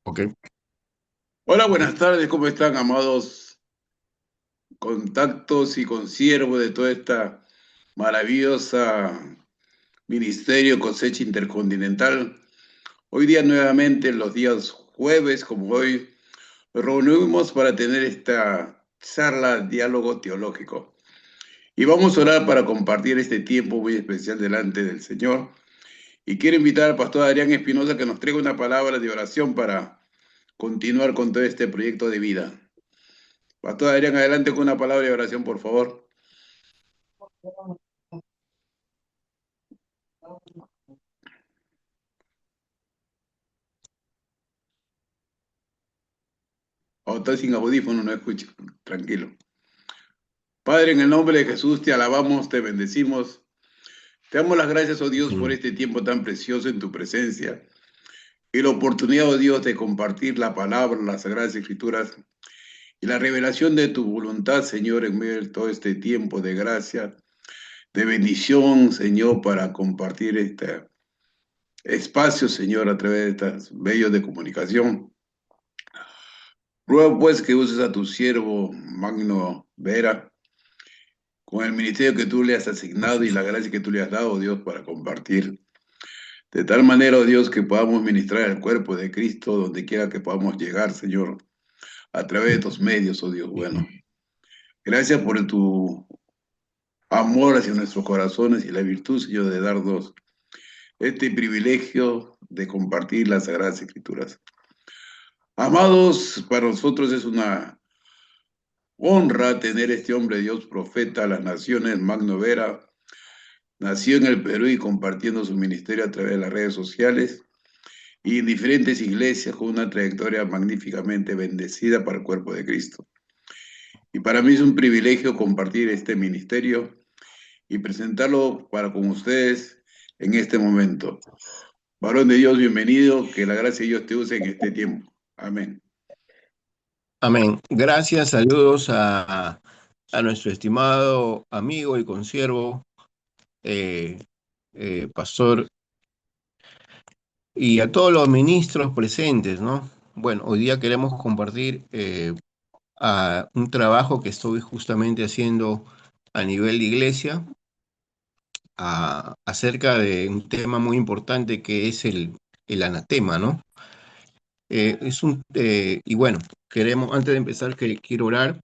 Ok. Hola, buenas tardes, ¿cómo están, amados contactos y consiervos de toda esta maravillosa ministerio Cosecha Intercontinental? Hoy día nuevamente, los días jueves, como hoy, nos reunimos para tener esta charla, diálogo teológico. Y vamos a orar para compartir este tiempo muy especial delante del Señor. Y quiero invitar al pastor Adrián Espinosa que nos traiga una palabra de oración para continuar con todo este proyecto de vida. Pastor Adrián, adelante con una palabra de oración, por favor. O está sin audífono, no escucha. Tranquilo. Padre, en el nombre de Jesús, te alabamos, te bendecimos. Te damos las gracias, oh Dios, por Señor. este tiempo tan precioso en tu presencia y la oportunidad, oh Dios, de compartir la palabra, las sagradas escrituras y la revelación de tu voluntad, Señor, en medio de todo este tiempo de gracia, de bendición, Señor, para compartir este espacio, Señor, a través de estos medios de comunicación. Ruego, pues, que uses a tu siervo, Magno Vera, con el ministerio que tú le has asignado y la gracia que tú le has dado, Dios, para compartir. De tal manera, oh Dios, que podamos ministrar el cuerpo de Cristo donde quiera que podamos llegar, Señor, a través de estos medios, oh Dios bueno. Gracias por tu amor hacia nuestros corazones y la virtud, Señor, de darnos este privilegio de compartir las Sagradas Escrituras. Amados, para nosotros es una honra tener este hombre de Dios, profeta a las naciones, Magno Vera. Nació en el Perú y compartiendo su ministerio a través de las redes sociales y en diferentes iglesias con una trayectoria magníficamente bendecida para el cuerpo de Cristo. Y para mí es un privilegio compartir este ministerio y presentarlo para con ustedes en este momento. Varón de Dios, bienvenido, que la gracia de Dios te use en este tiempo. Amén. Amén. Gracias, saludos a nuestro estimado amigo y consiervo, eh, pastor, y a todos los ministros presentes, ¿no? Bueno, hoy día queremos compartir un trabajo que estoy justamente haciendo a nivel de iglesia, acerca de un tema muy importante que es el anatema, ¿no? Y bueno, antes de empezar, que quiero orar.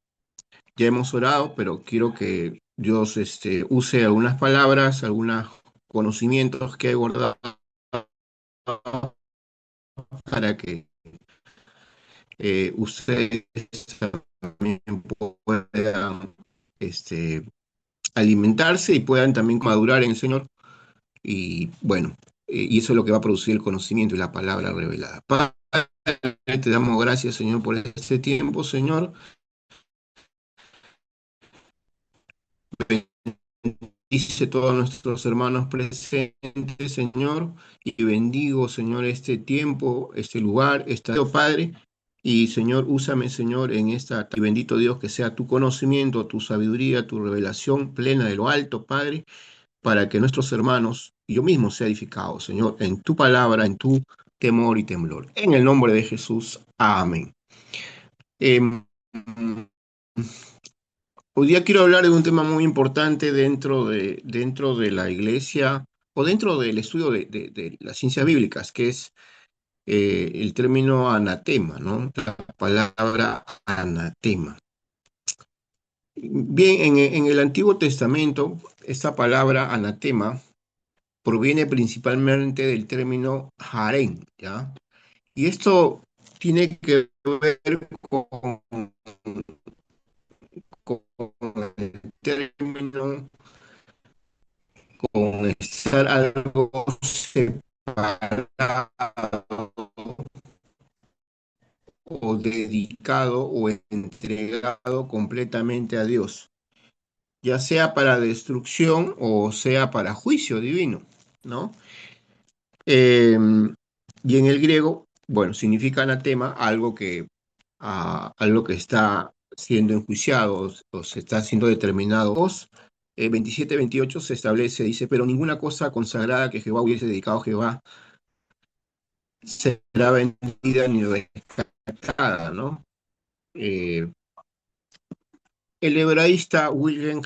Ya hemos orado, pero quiero que Dios use algunas palabras, algunos conocimientos que he guardado para que ustedes también puedan este, alimentarse y puedan también madurar en el Señor. Y bueno, y eso es lo que va a producir el conocimiento y la palabra revelada. Padre, te damos gracias, Señor, por este tiempo, Señor. Bendice todos nuestros hermanos presentes, Señor, y bendigo, Señor, este tiempo, este lugar, Padre. Y, Señor, úsame, Señor, y bendito Dios, que sea tu conocimiento, tu sabiduría, tu revelación plena de lo alto, Padre, para que nuestros hermanos y yo mismo sea edificado, Señor, en tu palabra, en tu temor y temblor. En el nombre de Jesús. Amén. Em, Hoy día quiero hablar de un tema muy importante dentro de la iglesia o dentro del estudio de las ciencias bíblicas, que es el término anatema, ¿no? La palabra anatema. Bien, en el Antiguo Testamento, esta palabra anatema proviene principalmente del término harén, ¿ya? Y esto tiene que ver con el término con estar algo separado o dedicado o entregado completamente a Dios, ya sea para destrucción o sea para juicio divino, ¿no? Eh, y en el griego, bueno, significa anatema algo que está siendo enjuiciado o se está siendo determinado. 27-28 se establece, dice, pero ninguna cosa consagrada que Jehová hubiese dedicado a Jehová será vendida ni rescatada, ¿no? Eh, el hebraísta Wilhelm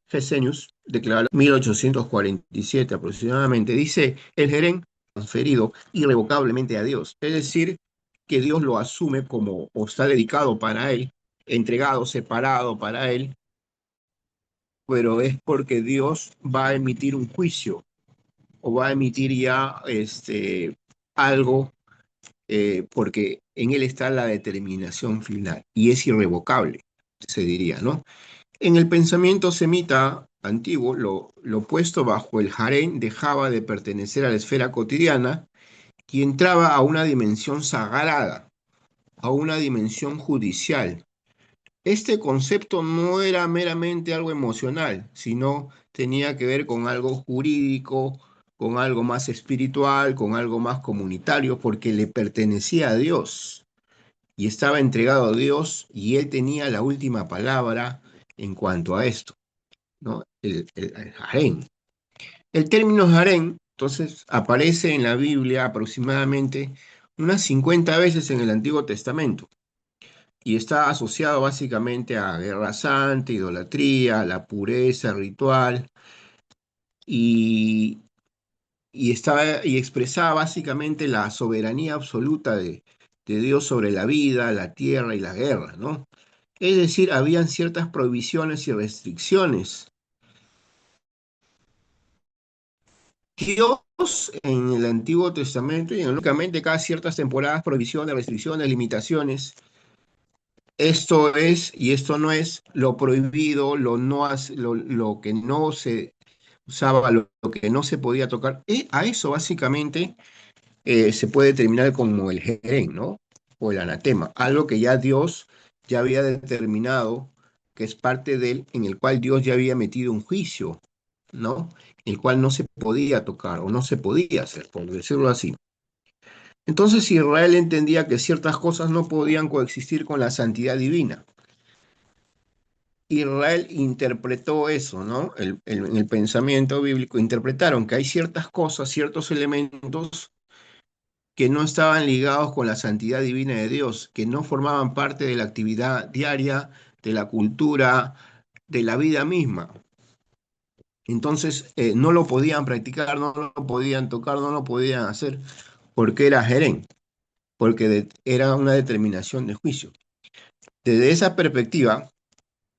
Gesenius declaró en 1847 aproximadamente, dice, el Jerem transferido irrevocablemente a Dios, es decir, que Dios lo asume como, o está dedicado para él, entregado, separado para él, pero es porque Dios va a emitir un juicio o va a emitir ya algo, porque en él está la determinación final y es irrevocable, se diría, ¿no? En el pensamiento semita antiguo, lo puesto bajo el harén dejaba de pertenecer a la esfera cotidiana y entraba a una dimensión sagrada, a una dimensión judicial. Este concepto no era meramente algo emocional, sino tenía que ver con algo jurídico, con algo más espiritual, con algo más comunitario, porque le pertenecía a Dios y estaba entregado a Dios y él tenía la última palabra en cuanto a esto, ¿no? El harén. El término harén, entonces, aparece en la Biblia aproximadamente unas 50 veces en el Antiguo Testamento y está asociado básicamente a guerra santa, idolatría, la pureza ritual y, y expresaba básicamente la soberanía absoluta de Dios sobre la vida, la tierra y la guerra, ¿no? Es decir, habían ciertas prohibiciones y restricciones. Dios en el Antiguo Testamento y lógicamente cada ciertas temporadas, prohibiciones, restricciones, limitaciones. Esto es y esto no es lo prohibido, lo que no se usaba, lo que no se podía tocar. Y a eso básicamente se puede determinar como el gerén, ¿no? O el anatema, algo que ya Dios ya había determinado, que es parte de él, en el cual Dios ya había metido un juicio, ¿no? El cual no se podía tocar o no se podía hacer, por decirlo así. Entonces Israel entendía que ciertas cosas no podían coexistir con la santidad divina. Israel interpretó eso, ¿no? En el pensamiento bíblico interpretaron que hay ciertas cosas, ciertos elementos que no estaban ligados con la santidad divina de Dios, que no formaban parte de la actividad diaria, de la cultura, de la vida misma. Entonces no lo podían practicar, no lo podían tocar, no lo podían hacer, porque era gerén, porque era una determinación de juicio. Desde esa perspectiva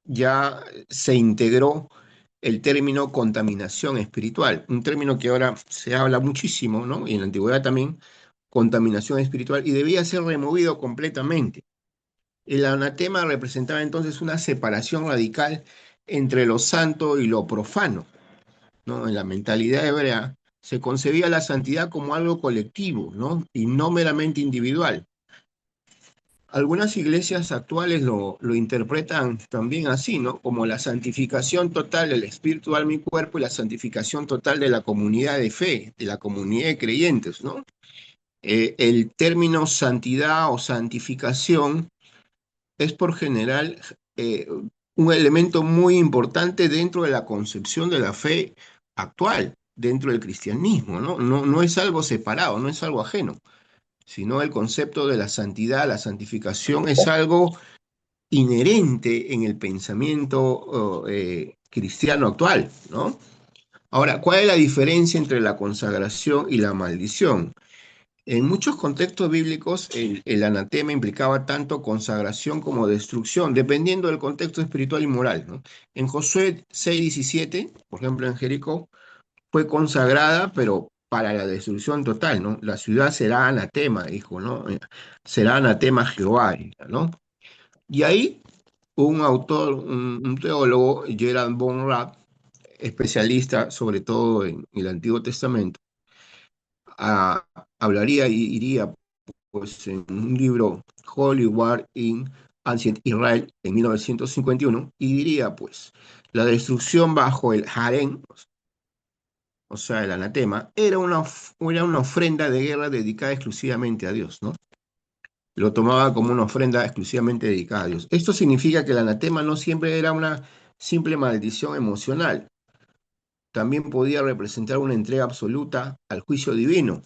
ya se integró el término contaminación espiritual, un término que ahora se habla muchísimo, ¿no? Y en la antigüedad también, contaminación espiritual, y debía ser removido completamente. El anatema representaba entonces una separación radical entre lo santo y lo profano, ¿no? En la mentalidad hebrea se concebía la santidad como algo colectivo, ¿no? Y no meramente individual. Algunas iglesias actuales lo interpretan también así, ¿no? Como la santificación total del espíritu, alma y cuerpo y la santificación total de la comunidad de fe, de la comunidad de creyentes, ¿no? El término santidad o santificación es por general un elemento muy importante dentro de la concepción de la fe actual, dentro del cristianismo, ¿no? No es algo separado, no es algo ajeno, sino el concepto de la santidad, la santificación es algo inherente en el pensamiento cristiano actual, ¿no? Ahora, ¿cuál es la diferencia entre la consagración y la maldición? En muchos contextos bíblicos, el anatema implicaba tanto consagración como destrucción, dependiendo del contexto espiritual y moral, ¿no? En Josué 6:17, por ejemplo, en Jericó, fue consagrada, pero para la destrucción total, ¿no? La ciudad será anatema, dijo, ¿no? Será anatema Jehová, ¿no? Y ahí un autor, un teólogo, Gerald von Rapp, especialista sobre todo en el Antiguo Testamento, a- hablaría y diría, pues en un libro, Holy War in Ancient Israel, en 1951, y diría, pues, la destrucción bajo el harén, o sea, el anatema, era una ofrenda de guerra dedicada exclusivamente a Dios, ¿no? Lo tomaba como una ofrenda exclusivamente dedicada a Dios. Esto significa que el anatema no siempre era una simple maldición emocional, también podía representar una entrega absoluta al juicio divino,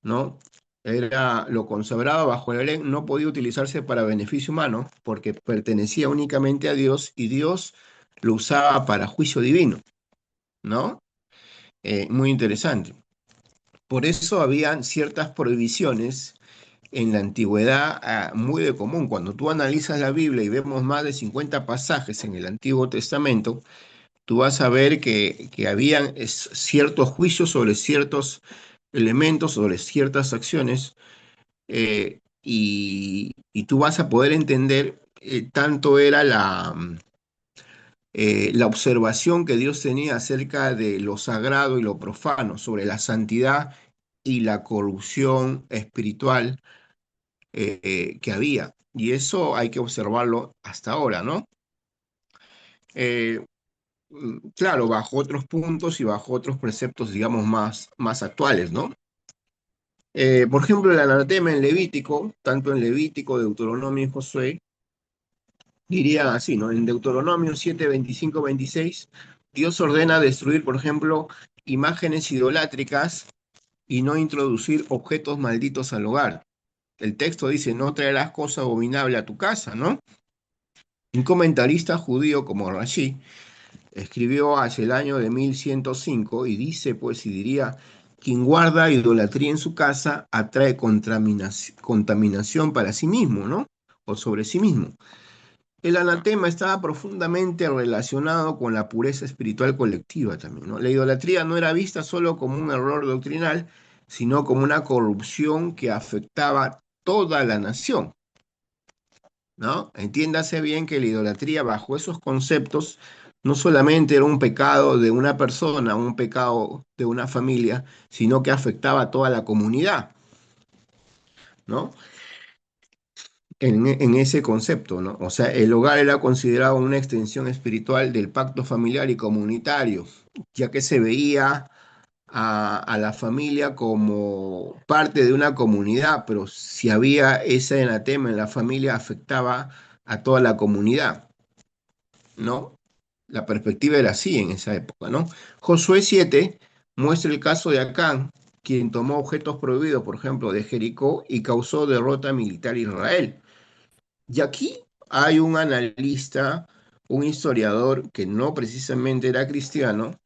¿no? Era lo consagrado bajo la ley, no podía utilizarse para beneficio humano porque pertenecía únicamente a Dios y Dios lo usaba para juicio divino, ¿no? Muy interesante. Por eso habían ciertas prohibiciones en la antigüedad muy de común. Cuando tú analizas la Biblia y vemos más de 50 pasajes en el Antiguo Testamento, tú vas a ver que habían ciertos juicios sobre ciertos elementos, sobre ciertas acciones, y tú vas a poder entender tanto era la observación que Dios tenía acerca de lo sagrado y lo profano, sobre la santidad y la corrupción espiritual que había. Y eso hay que observarlo hasta ahora, ¿no? Eh, claro, bajo otros puntos y bajo otros preceptos, digamos, más actuales, ¿no? Por ejemplo, el anatema en Levítico, tanto en Levítico, Deuteronomio y Josué, diría así, ¿no? En Deuteronomio 7, 25, 26, Dios ordena destruir, por ejemplo, imágenes idolátricas y no introducir objetos malditos al hogar. El texto dice, no traerás cosa abominable a tu casa, ¿no? Un comentarista judío como Rashi escribió hacia el año de 1105 y dice, pues, y diría, quien guarda idolatría en su casa atrae contaminación para sí mismo, ¿no? O sobre sí mismo. El anatema estaba profundamente relacionado con la pureza espiritual colectiva también, ¿no? La idolatría no era vista solo como un error doctrinal, sino como una corrupción que afectaba toda la nación, ¿no? Entiéndase bien que la idolatría bajo esos conceptos no solamente era un pecado de una persona, un pecado de una familia, sino que afectaba a toda la comunidad, ¿no? En ese concepto, ¿no? O sea, el hogar era considerado una extensión espiritual del pacto familiar y comunitario, ya que se veía a la familia como parte de una comunidad, pero si había ese anatema en la familia afectaba a toda la comunidad, ¿no? La perspectiva era así en esa época, ¿no? Josué 7 muestra el caso de Acán, quien tomó objetos prohibidos, por ejemplo, de Jericó y causó derrota militar a Israel. Y aquí hay un analista, un historiador que no precisamente era cristiano,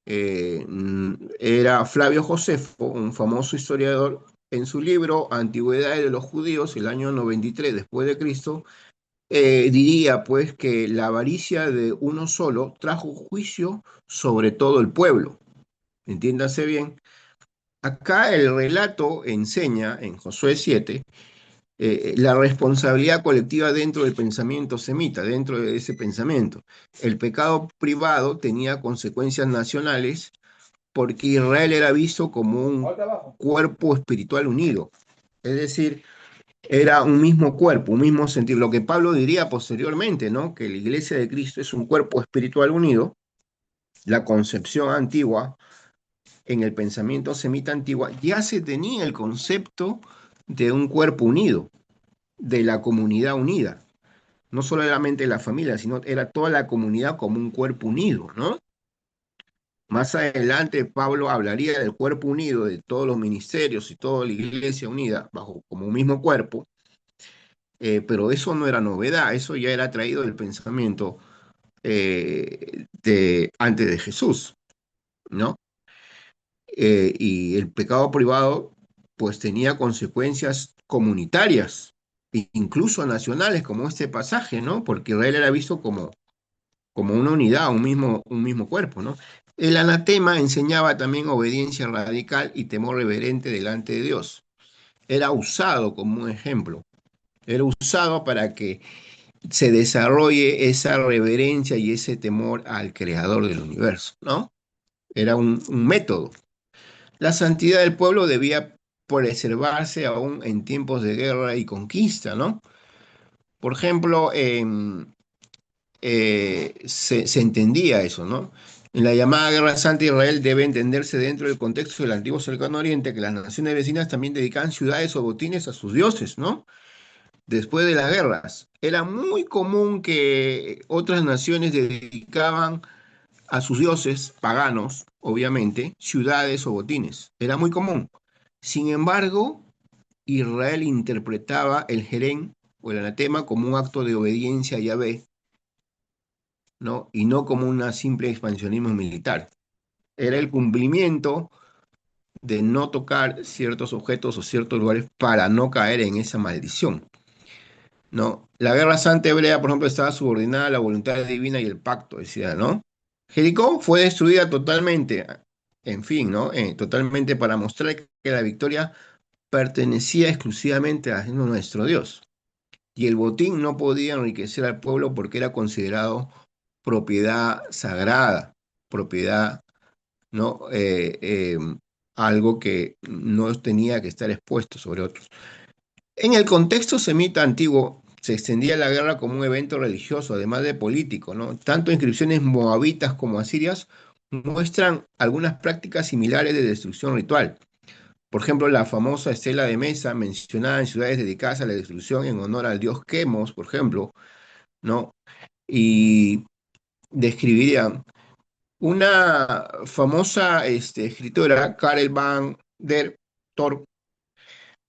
era Flavio Josefo, un famoso historiador. En su libro Antigüedades de los Judíos, el año 93 después de Cristo, diría pues que la avaricia de uno solo trajo juicio sobre todo el pueblo. Entiéndase bien. Acá el relato enseña en Josué 7 la responsabilidad colectiva dentro del pensamiento semita, dentro de ese pensamiento. El pecado privado tenía consecuencias nacionales porque Israel era visto como un cuerpo espiritual unido. Es decir, era un mismo cuerpo, un mismo sentir. Lo que Pablo diría posteriormente, ¿no? Que la iglesia de Cristo es un cuerpo espiritual unido. La concepción antigua, en el pensamiento semita antigua, ya se tenía el concepto de un cuerpo unido, de la comunidad unida. No solamente la familia, sino era toda la comunidad como un cuerpo unido, ¿no? Más adelante Pablo hablaría del cuerpo unido, de todos los ministerios y toda la iglesia unida bajo como un mismo cuerpo, pero eso no era novedad, eso ya era traído del pensamiento antes de Jesús, ¿no? Y el pecado privado pues tenía consecuencias comunitarias, incluso nacionales, como este pasaje, ¿no? Porque Israel era visto como una unidad, un mismo cuerpo, ¿no? El anatema enseñaba también obediencia radical y temor reverente delante de Dios. Era usado como un ejemplo, era usado para que se desarrolle esa reverencia y ese temor al creador del universo, ¿no? Era un método. La santidad del pueblo debía preservarse aún en tiempos de guerra y conquista, ¿no? Por ejemplo, se entendía eso, ¿no? En la llamada Guerra Santa, Israel debe entenderse dentro del contexto del antiguo Cercano Oriente, que las naciones vecinas también dedicaban ciudades o botines a sus dioses, ¿no? Después de las guerras. Era muy común que otras naciones dedicaban a sus dioses paganos, obviamente, ciudades o botines. Era muy común. Sin embargo, Israel interpretaba el Jerén o el anatema como un acto de obediencia a Yahvé, ¿no? Y no como un simple expansionismo militar. Era el cumplimiento de no tocar ciertos objetos o ciertos lugares para no caer en esa maldición, ¿no? La guerra santa hebrea, por ejemplo, estaba subordinada a la voluntad divina y el pacto, decía, ¿no? Jericó fue destruida totalmente, en fin, ¿no? Totalmente para mostrar que la victoria pertenecía exclusivamente a nuestro Dios. Y el botín no podía enriquecer al pueblo porque era considerado propiedad sagrada, propiedad, ¿no? Algo que no tenía que estar expuesto sobre otros. En el contexto semita antiguo, se extendía la guerra como un evento religioso, además de político, ¿no? Tanto inscripciones moabitas como asirias muestran algunas prácticas similares de destrucción ritual. Por ejemplo, la famosa estela de mesa mencionada en ciudades dedicadas a la destrucción en honor al dios Quemos, por ejemplo, ¿no? Y describiría una famosa escritora, Karel van der Torp,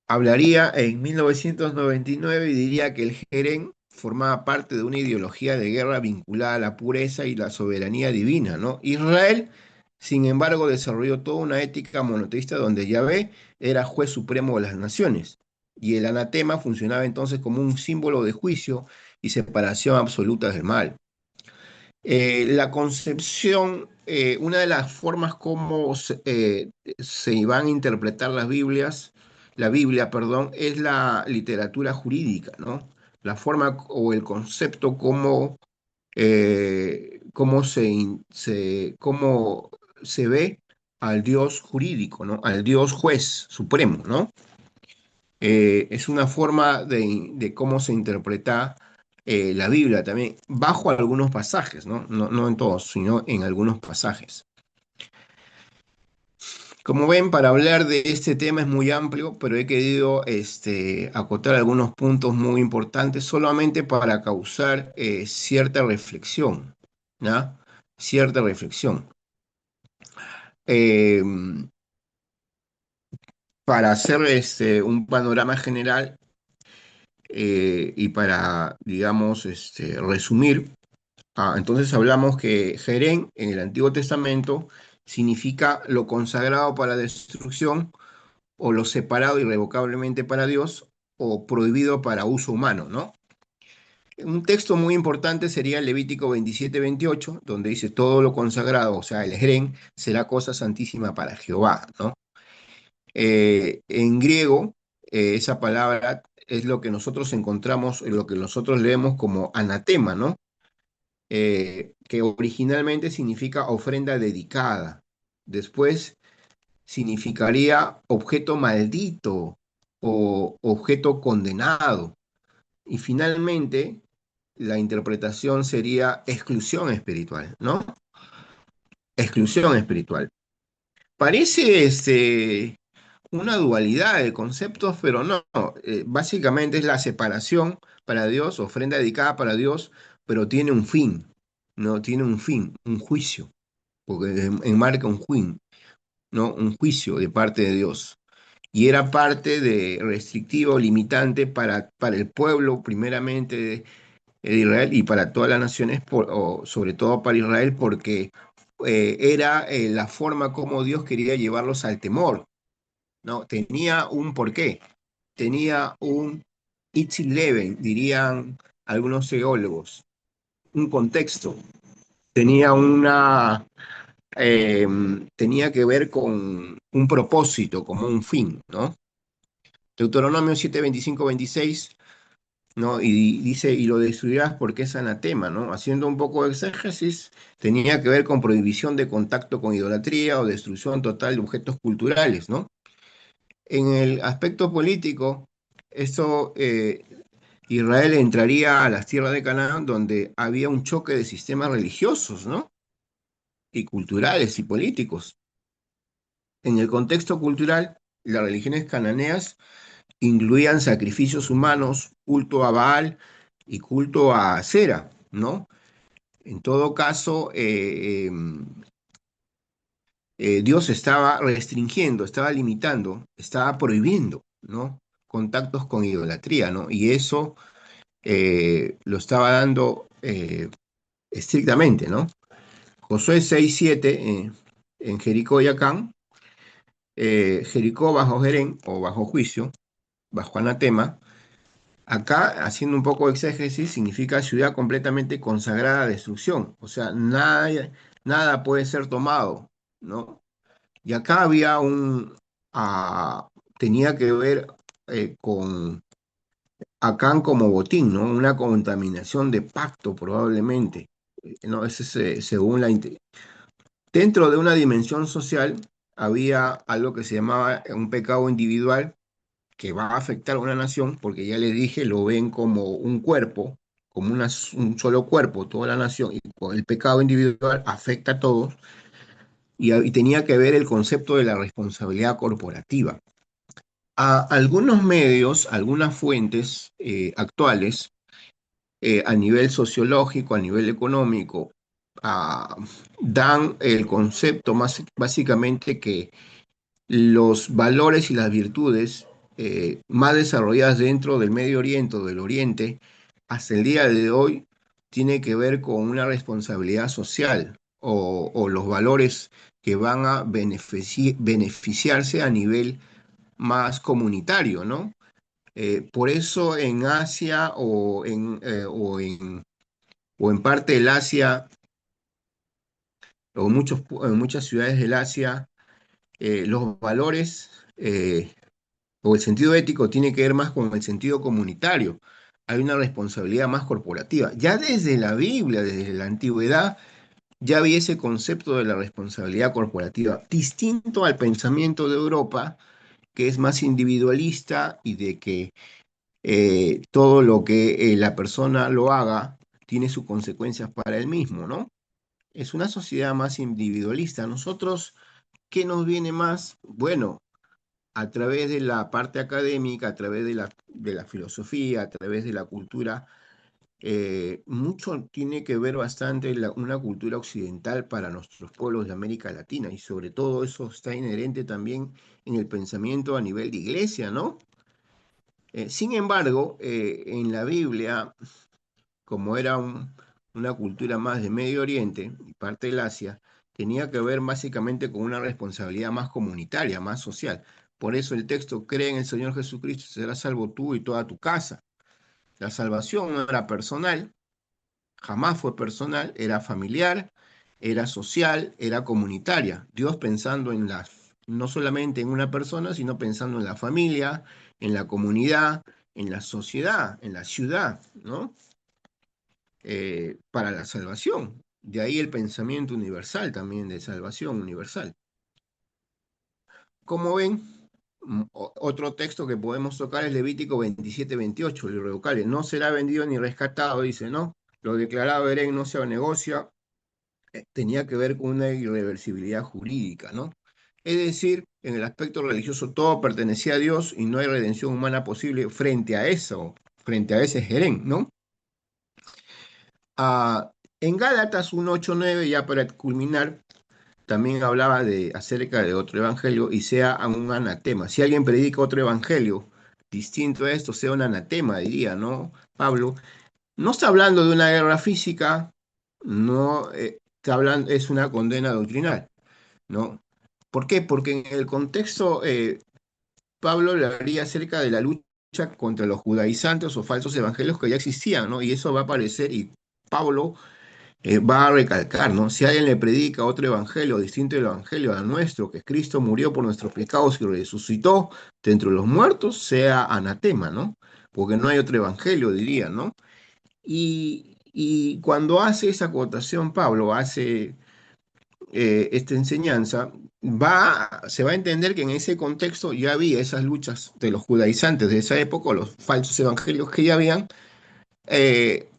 hablaría en 1999 y diría que el Jerén formaba parte de una ideología de guerra vinculada a la pureza y la soberanía divina, ¿no? Israel, sin embargo, desarrolló toda una ética monoteísta donde Yahvé era juez supremo de las naciones y el anatema funcionaba entonces como un símbolo de juicio y separación absoluta del mal. La concepción, una de las formas como se van a interpretar la Biblia, perdón, es la literatura jurídica, ¿no? La forma o el concepto cómo se ve al Dios jurídico, ¿no? Al Dios juez supremo, ¿no? Es una forma de cómo se interpreta la Biblia también, bajo algunos pasajes, ¿no? No en todos, sino en algunos pasajes. Como ven, para hablar de este tema es muy amplio, pero he querido acotar algunos puntos muy importantes solamente para causar cierta reflexión, ¿no? Cierta reflexión. Eh, para hacer un panorama general y para, digamos, resumir, entonces hablamos que Jerén en el Antiguo Testamento significa lo consagrado para destrucción o lo separado irrevocablemente para Dios o prohibido para uso humano, ¿no? Un texto muy importante sería el Levítico 27-28, donde dice todo lo consagrado, o sea, el Jerén, será cosa santísima para Jehová, ¿no? En griego, esa palabra es lo que nosotros encontramos, lo que nosotros leemos como anatema, ¿no? Que originalmente significa ofrenda dedicada. Después significaría objeto maldito o objeto condenado. Y finalmente, la interpretación sería exclusión espiritual, ¿no? Exclusión espiritual. Parece una dualidad de conceptos, pero no. Básicamente es la separación para Dios, ofrenda dedicada para Dios, pero tiene un fin, ¿no? Tiene un fin, un juicio, porque enmarca un juicio, ¿no? Un juicio de parte de Dios. Y era parte de restrictivo, limitante para el pueblo, primeramente de Israel, y para todas las naciones, o sobre todo para Israel, porque era la forma como Dios quería llevarlos al temor, ¿no? Tenía un porqué, tenía un Itzileben, dirían algunos teólogos, un contexto, tenía tenía que ver con un propósito, como un fin, ¿no? Deuteronomio 7, 25, 26, ¿no? Y dice, y lo destruirás porque es anatema, ¿no? Haciendo un poco de exégesis, tenía que ver con prohibición de contacto con idolatría o destrucción total de objetos culturales, ¿no? En el aspecto político, esto, Israel entraría a las tierras de Canaán donde había un choque de sistemas religiosos, ¿no? Y culturales y políticos. En el contexto cultural, las religiones cananeas incluían sacrificios humanos, culto a Baal y culto a Acera, ¿no? En todo caso, Dios estaba restringiendo, estaba limitando, estaba prohibiendo, ¿no? Contactos con idolatría, ¿no? Y eso lo estaba dando estrictamente, ¿no? Josué 6:7 en Jericó y Acán, Jericó bajo Jerén o bajo juicio, bajo anatema. Acá, haciendo un poco de exégesis, significa ciudad completamente consagrada a destrucción. O sea, nada puede ser tomado, ¿no? Y acá había ah, tenía que ver con Acán como botín, ¿no? Una contaminación de pacto probablemente, ¿no? Ese según dentro de una dimensión social había algo que se llamaba un pecado individual que va a afectar a una nación, porque ya les dije, lo ven como un cuerpo, como un solo cuerpo, toda la nación, y con el pecado individual afecta a todos, y tenía que ver el concepto de la responsabilidad corporativa. A algunos medios, algunas fuentes actuales, a nivel sociológico, a nivel económico, ah, dan el concepto más básicamente que los valores y las virtudes más desarrolladas dentro del Medio Oriente o del Oriente, hasta el día de hoy, tiene que ver con una responsabilidad social o los valores que van a beneficiarse a nivel más comunitario, ¿no? Por eso en Asia o en parte del Asia o en muchas ciudades del Asia, los valores o el sentido ético tiene que ver más con el sentido comunitario. Hay una responsabilidad más corporativa. Ya desde la Biblia, desde la antigüedad, ya había ese concepto de la responsabilidad corporativa, distinto al pensamiento de Europa, que es más individualista y de que todo lo que la persona lo haga tiene sus consecuencias para él mismo, ¿no? Es una sociedad más individualista. Nosotros, ¿qué nos viene más? Bueno, a través de la parte académica, a través de la filosofía, a través de la cultura, mucho tiene que ver bastante una cultura occidental para nuestros pueblos de América Latina y sobre todo eso está inherente también en el pensamiento a nivel de iglesia, ¿no? Sin embargo, en la Biblia, como era una cultura más de Medio Oriente y parte del Asia, tenía que ver básicamente con una responsabilidad más comunitaria, más social. Por eso el texto, cree en el Señor Jesucristo, serás salvo tú y toda tu casa. La salvación no era personal, jamás fue personal, era familiar, era social, era comunitaria. Dios pensando no solamente en una persona, sino pensando en la familia, en la comunidad, en la sociedad, en la ciudad, ¿no? Para la salvación. De ahí el pensamiento universal también de salvación universal. Como ven, otro texto que podemos tocar es Levítico 27-28, el irrevocable. No será vendido ni rescatado, dice, ¿no? Lo declarado Herén no se negocia, tenía que ver con una irreversibilidad jurídica, ¿no? Es decir, en el aspecto religioso todo pertenecía a Dios y no hay redención humana posible frente a eso, frente a ese Herén, ¿no? Ah, en Gálatas 1:8-9, ya para culminar, también hablaba acerca de otro evangelio y sea un anatema. Si alguien predica otro evangelio distinto a esto, sea un anatema, diría, ¿no? Pablo, no está hablando de una guerra física, no está hablando, es una condena doctrinal, ¿no? ¿Por qué? Porque en el contexto, Pablo le hablaría acerca de la lucha contra los judaizantes o falsos evangelios que ya existían, ¿no? Y eso va a aparecer y Pablo va a recalcar, ¿no? Si alguien le predica otro evangelio distinto del evangelio a nuestro, que Cristo murió por nuestros pecados y resucitó de entre los muertos, sea anatema, ¿no? Porque no hay otro evangelio, diría, ¿no? Y cuando hace esa acotación, Pablo hace esta enseñanza, se va a entender que en ese contexto ya había esas luchas de los judaizantes de esa época, los falsos evangelios que ya habían,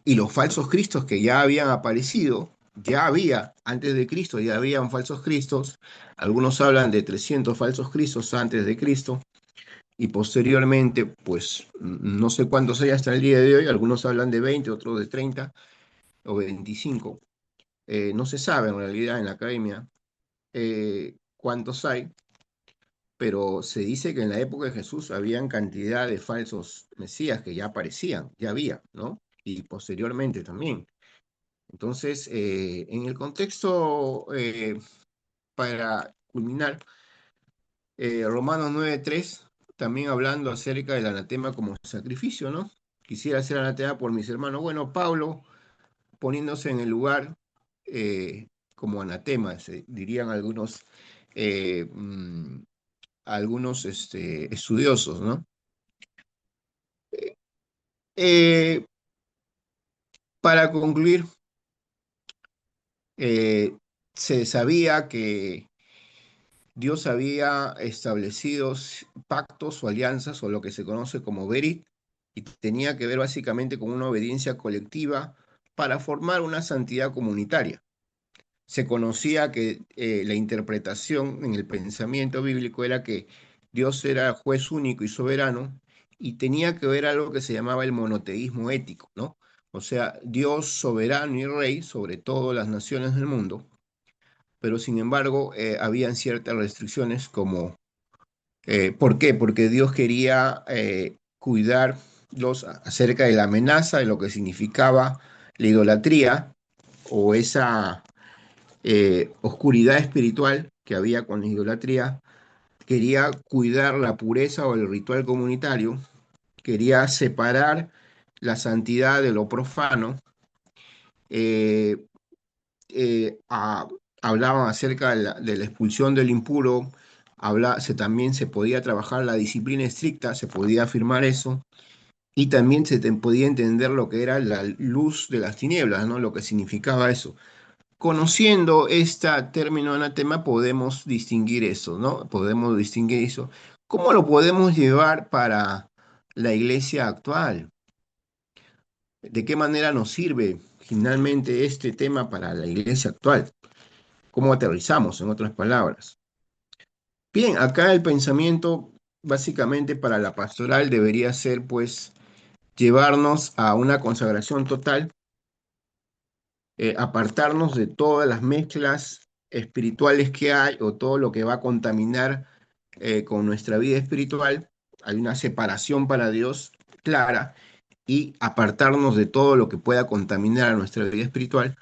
y los falsos cristos que ya habían aparecido, ya había, antes de Cristo, ya habían falsos cristos, algunos hablan de 300 falsos cristos antes de Cristo, y posteriormente, pues no sé cuántos hay hasta el día de hoy, algunos hablan de 20, otros de 30 o 25, no se sabe en realidad en la academia. cuántos hay, pero se dice que en la época de Jesús habían cantidad de falsos mesías que ya aparecían, ya había, ¿no? Y posteriormente también. Entonces, en el contexto, para culminar, Romanos 9:3, también hablando acerca del anatema como sacrificio, ¿no? Quisiera ser anatema por mis hermanos. Bueno, Pablo poniéndose en el lugar como anatema, dirían eh, mm, algunos estudiosos, ¿no? Eh, para concluir, eh, se sabía que Dios había establecido pactos o alianzas o lo que se conoce como Berit, y tenía que ver básicamente con una obediencia colectiva para formar una santidad comunitaria. Se conocía que la interpretación en el pensamiento bíblico era que Dios era juez único y soberano y tenía que ver algo que se llamaba el monoteísmo ético, ¿no? O sea, Dios soberano y rey sobre todas las naciones del mundo, pero sin embargo habían ciertas restricciones como, ¿por qué? Porque Dios quería cuidarlos acerca de la amenaza, de lo que significaba la idolatría o esa oscuridad espiritual que había con la idolatría, quería cuidar la pureza o el ritual comunitario, quería separar la santidad de lo profano, eh, eh, a- hablaban acerca de la expulsión del impuro, también se podía trabajar la disciplina estricta, se podía afirmar eso, y también podía entender lo que era la luz de las tinieblas, ¿no? Lo que significaba eso. Conociendo este término anatema podemos distinguir eso, ¿no? Podemos distinguir eso. ¿Cómo lo podemos llevar para la iglesia actual? ¿De qué manera nos sirve finalmente este tema para la iglesia actual? ¿Cómo aterrizamos, en otras palabras? Bien, acá el pensamiento básicamente para la pastoral debería ser pues llevarnos a una consagración total, apartarnos de todas las mezclas espirituales que hay o todo lo que va a contaminar con nuestra vida espiritual. Hay una separación para Dios clara y apartarnos de todo lo que pueda contaminar a nuestra vida espiritual.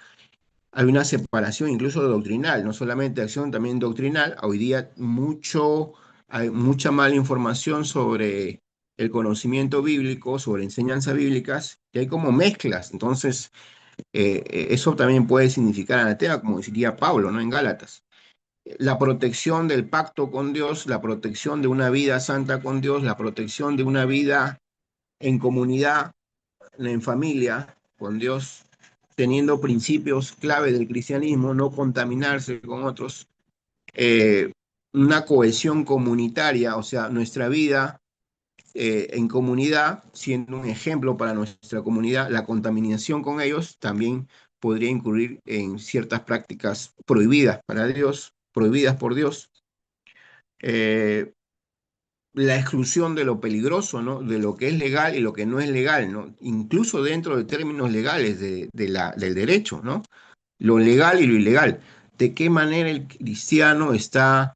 Hay una separación incluso doctrinal, no solamente de acción, también doctrinal. Hoy día hay mucha mala información sobre el conocimiento bíblico, sobre enseñanzas bíblicas, y hay como mezclas. Entonces, eso también puede significar anatema, como diría Pablo, ¿no? En Gálatas. La protección del pacto con Dios, la protección de una vida santa con Dios, la protección de una vida en comunidad, en familia con Dios, teniendo principios clave del cristianismo, no contaminarse con otros, eh, una cohesión comunitaria, o sea, nuestra vida en comunidad, siendo un ejemplo para nuestra comunidad, la contaminación con ellos también podría incurrir en ciertas prácticas prohibidas para Dios, prohibidas por Dios. Eh, la exclusión de lo peligroso, ¿no? De lo que es legal y lo que no es legal, ¿no? Incluso dentro de términos legales del derecho, ¿no? Lo legal y lo ilegal. ¿De qué manera el cristiano está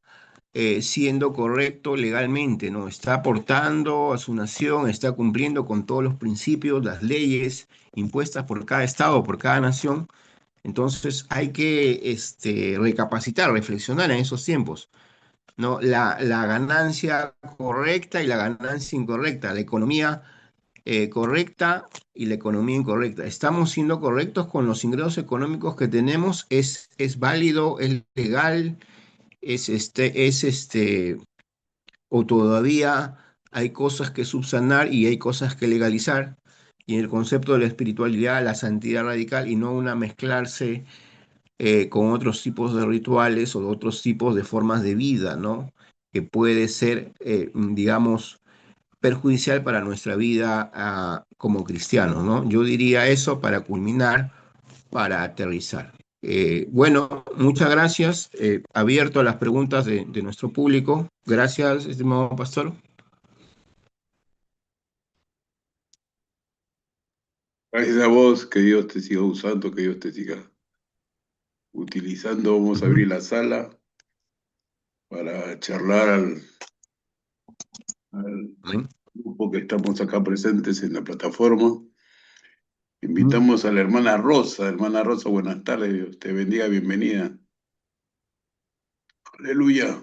siendo correcto legalmente, ¿no? Está aportando a su nación, está cumpliendo con todos los principios, las leyes impuestas por cada estado, por cada nación? Entonces hay que recapacitar, reflexionar en esos tiempos, ¿no? La ganancia correcta y la ganancia incorrecta, la economía correcta y la economía incorrecta. ¿Estamos siendo correctos con los ingresos económicos que tenemos? ¿Es válido? ¿Es legal? ¿Es o todavía hay cosas que subsanar y hay cosas que legalizar? Y en el concepto de la espiritualidad, la santidad radical y no una mezclarse con otros tipos de rituales o otros tipos de formas de vida, ¿no? Que puede ser, digamos, perjudicial para nuestra vida como cristianos, ¿no? Yo diría eso para culminar, para aterrizar. Bueno, muchas gracias. Abierto a las preguntas de nuestro público. Gracias, estimado pastor. Gracias a vos, que Dios te siga usando, que Dios te siga utilizando. Vamos a Ujú. abrir la sala. para charlar al Amén. grupo que estamos acá presentes en la plataforma. Ujú. Invitamos a la hermana Rosa. Hermana Rosa, buenas tardes. Dios te bendiga, bienvenida. Aleluya.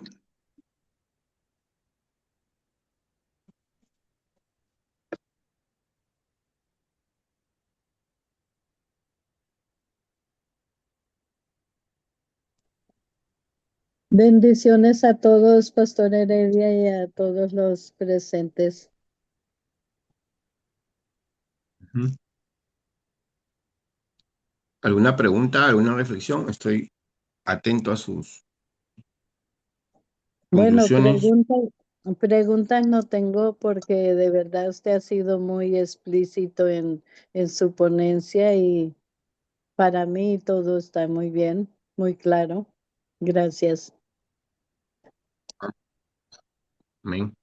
Bendiciones a todos, Pastor Heredia, y a todos los presentes. Ujú. ¿Alguna pregunta, alguna reflexión? Estoy atento a sus Bueno, conclusiones. preguntas no tengo porque de verdad usted ha sido muy explícito en su ponencia y para mí todo está muy bien, muy claro. Gracias. Amén.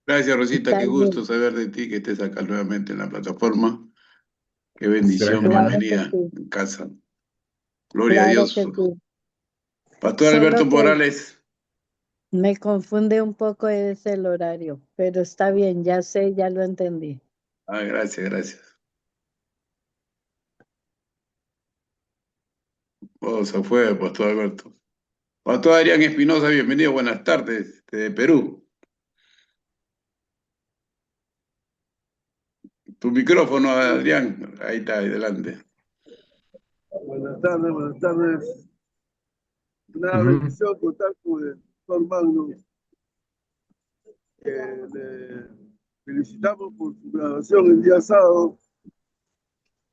Gracias, Rosita. Está Qué gusto bien, saber de ti que estés acá nuevamente en la plataforma. Qué bendición, Gracias, hermano. claro que bienvenida sí, en casa. Gloria a claro Dios. que sí. Pastor Alberto Solo que Morales. me confunde un poco es el horario, pero está bien, ya sé, ya lo entendí. Ah, gracias, gracias. Oh, se fue, Pastor Alberto. Pastor Adrián Espinosa, bienvenido, buenas tardes, de Perú. Tu micrófono, Adrián, ahí está, adelante. Buenas tardes, buenas tardes. Una Ujú. bendición contar con el doctor Magnus, que le felicitamos por su graduación el día sábado.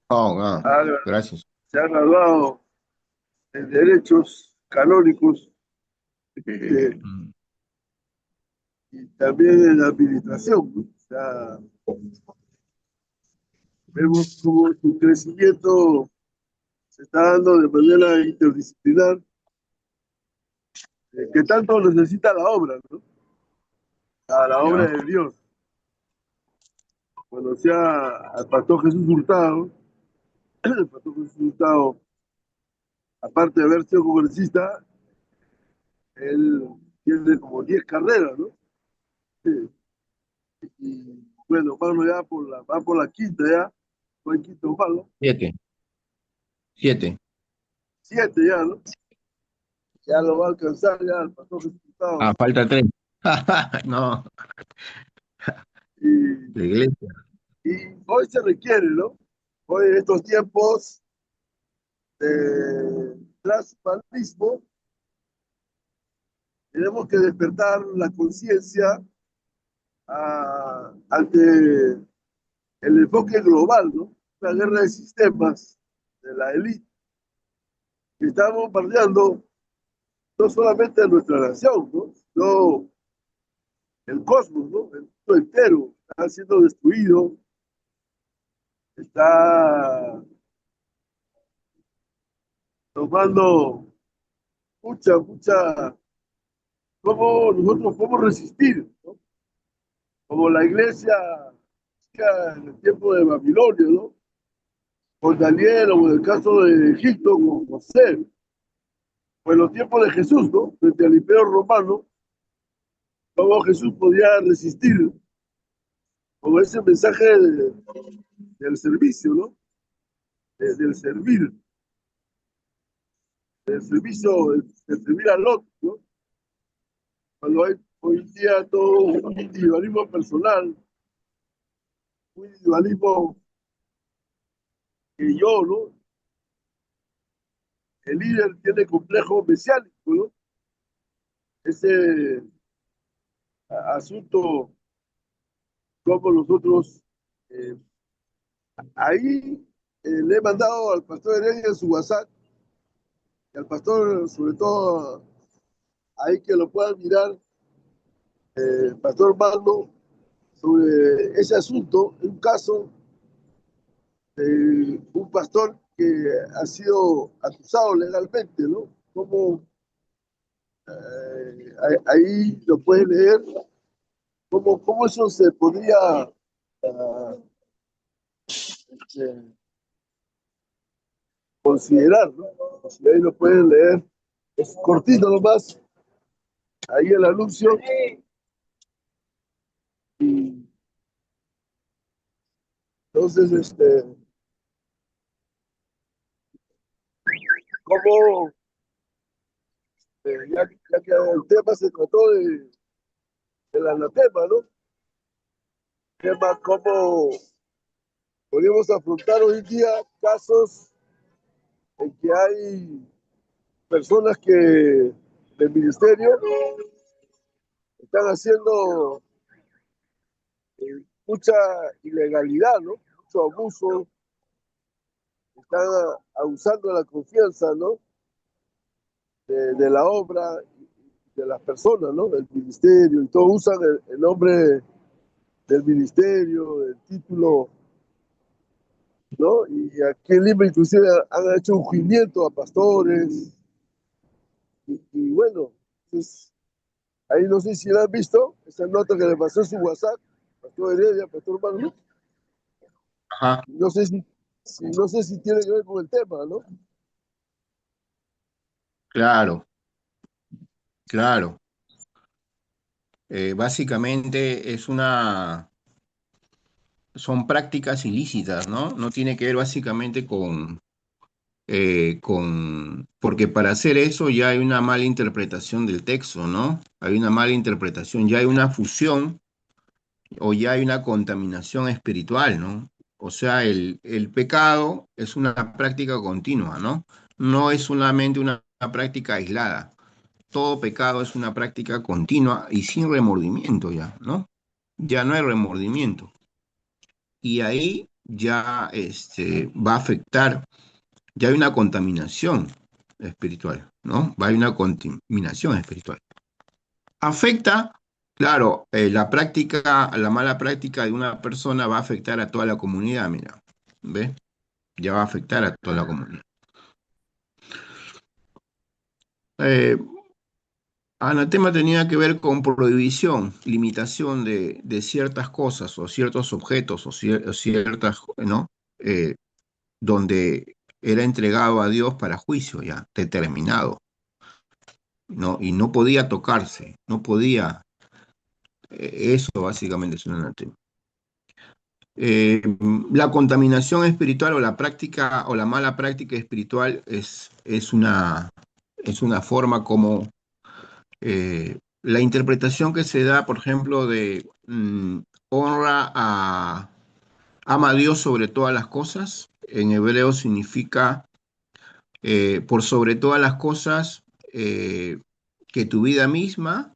Oh, wow. Ha- Gracias. Se ha graduado en Derechos Canónicos Mm. y también en Administración, ¿no? O sea, vemos cómo su crecimiento se está dando de manera interdisciplinar, que tanto necesita la obra, ¿no? A la obra Ya. de Dios. Conocí al pastor Jesús Hurtado. El pastor Jesús Hurtado, aparte de haber sido congresista, él tiene como 10 carreras, ¿no? Sí. Y bueno, Pablo ya va por la quinta ya, fue el quinto palo, 7. 7. 7 ya, ¿no? Ya lo va a alcanzar ya el pastor Jesús Ah, Hurtado. falta 3. No, Y, la iglesia. y hoy se requiere, ¿no? Hoy en estos tiempos de transhumanismo, tenemos que despertar la conciencia ante el enfoque global, ¿no? La guerra de sistemas de la élite que está bombardeando no solamente nuestra nación, ¿no? Sino el cosmos, ¿no? El mundo entero está siendo destruido, está tomando mucha, ¿cómo nosotros podemos resistir? ¿No? Como la iglesia en el tiempo de Babilonia, ¿no? Con Daniel o en el caso de Egipto con José, o en los tiempos de Jesús, ¿no? Frente al imperio romano, cómo Jesús podía resistir con ese mensaje del servicio, ¿no? Del servir, del servicio, del servir al otro, ¿no? Cuando hay hoy en día todo un individualismo personal, un individualismo que yo, ¿no? El líder tiene complejo mesiánico, ¿no? Ese asunto, como nosotros, eh, ahí le he mandado al pastor Heredia su WhatsApp, y al pastor, sobre todo, ahí que lo puedan mirar, pastor Mando, sobre ese asunto, un caso de un pastor que ha sido acusado legalmente, ¿no? Como ahí lo puede leer, cómo eso se podría considerar, ¿no? Si ahí lo pueden leer, Es cortito nomás, ahí el anuncio. Y entonces, como ya que el tema se trató del anatema, ¿no? Tema cómo podemos afrontar hoy en día casos en que hay personas que del ministerio están haciendo mucha ilegalidad, ¿no? Mucho abuso, están abusando de la confianza, ¿no? De la obra, de las personas, ¿no? Del ministerio, y todos usan el nombre del ministerio, del título, ¿no? Y aquí en Lima inclusive han hecho un juimiento a pastores, y bueno, pues, ahí no sé si la han visto, esa nota que le pasó en su WhatsApp, Pastor Heredia, Pastor Manu, Ajá, no sé no sé si tiene que ver con el tema, ¿no? claro, claro. Básicamente son prácticas ilícitas, ¿no? No tiene que ver básicamente porque para hacer eso ya hay una mala interpretación del texto, ¿no? Hay una mala interpretación, ya hay una fusión o ya hay una contaminación espiritual, ¿no? O sea, el pecado es una práctica continua, ¿no? No es solamente una práctica aislada. Todo pecado es una práctica continua y sin remordimiento ya, ¿no? Ya no hay remordimiento. Y ahí ya va a afectar, ya hay una contaminación espiritual, ¿no? Va a haber una contaminación espiritual. Afecta, claro, la mala práctica de una persona va a afectar a toda la comunidad, mira, ¿ves? Ya va a afectar a toda la comunidad. Eh, Anatema tenía que ver con prohibición, limitación de ciertas cosas o ciertos objetos o ciertas, ¿no? Eh, donde era entregado a Dios para juicio ya, determinado, ¿no? Y no podía tocarse, no podía, eso básicamente es un anatema. Eh, la contaminación espiritual o la práctica o la mala práctica espiritual es una forma como la interpretación que se da, por ejemplo, de honra ama a Dios sobre todas las cosas. En hebreo significa por sobre todas las cosas que tu vida misma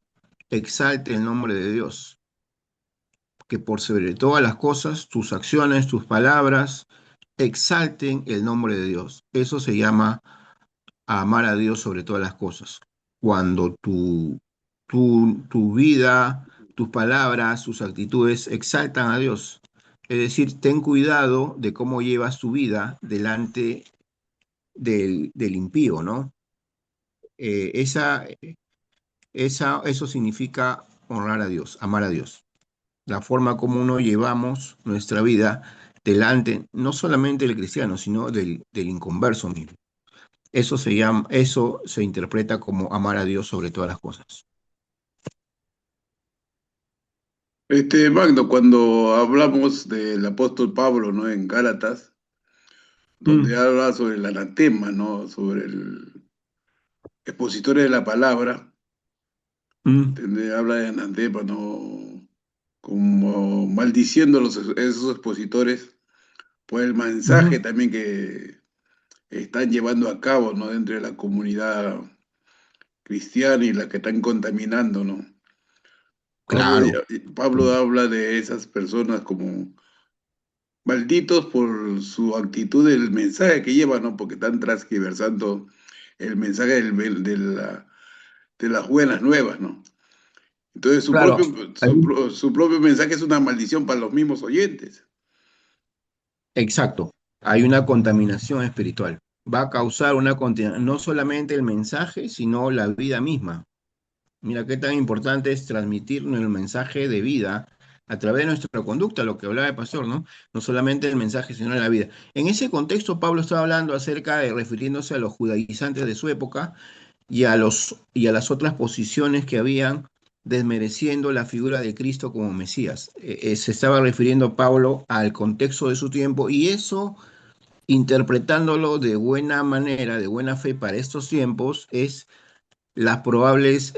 exalte el nombre de Dios. Que por sobre todas las cosas, tus acciones, tus palabras, exalten el nombre de Dios. Eso se llama amar a Dios sobre todas las cosas. Cuando tu vida, tus palabras, tus actitudes exaltan a Dios. Es decir, ten cuidado de cómo llevas tu vida delante del impío, ¿no? Eh, esa, eso significa honrar a Dios, amar a Dios. La forma como uno llevamos nuestra vida delante, no solamente del cristiano, sino del inconverso mismo. Eso se interpreta como amar a Dios sobre todas las cosas. Magno, cuando hablamos del apóstol Pablo, ¿no? En Gálatas, donde Mm, habla sobre el anatema, ¿no? Sobre el expositor de la palabra, mm, habla de anatema, ¿no? Como maldiciendo a esos expositores por el mensaje ujú. también que están llevando a cabo, ¿no? Dentro de la comunidad cristiana y la que están contaminando, ¿no? Pablo, Claro. Pablo Mm, habla de esas personas como malditos por su actitud del mensaje que llevan, ¿no? Porque están transgiversando el mensaje de las buenas nuevas, ¿no? Entonces claro. Ahí- su propio mensaje es una maldición para los mismos oyentes. Exacto. Hay una contaminación espiritual. Va a causar una contaminación, no solamente el mensaje, sino la vida misma. Mira qué tan importante es transmitirnos el mensaje de vida a través de nuestra conducta, lo que hablaba el pastor, ¿no? No solamente el mensaje, sino la vida. En ese contexto, Pablo estaba hablando refiriéndose a los judaizantes de su época, y a las otras posiciones que habían, desmereciendo la figura de Cristo como Mesías. Se estaba refiriendo Pablo al contexto de su tiempo y eso, interpretándolo de buena manera, de buena fe para estos tiempos, es las probables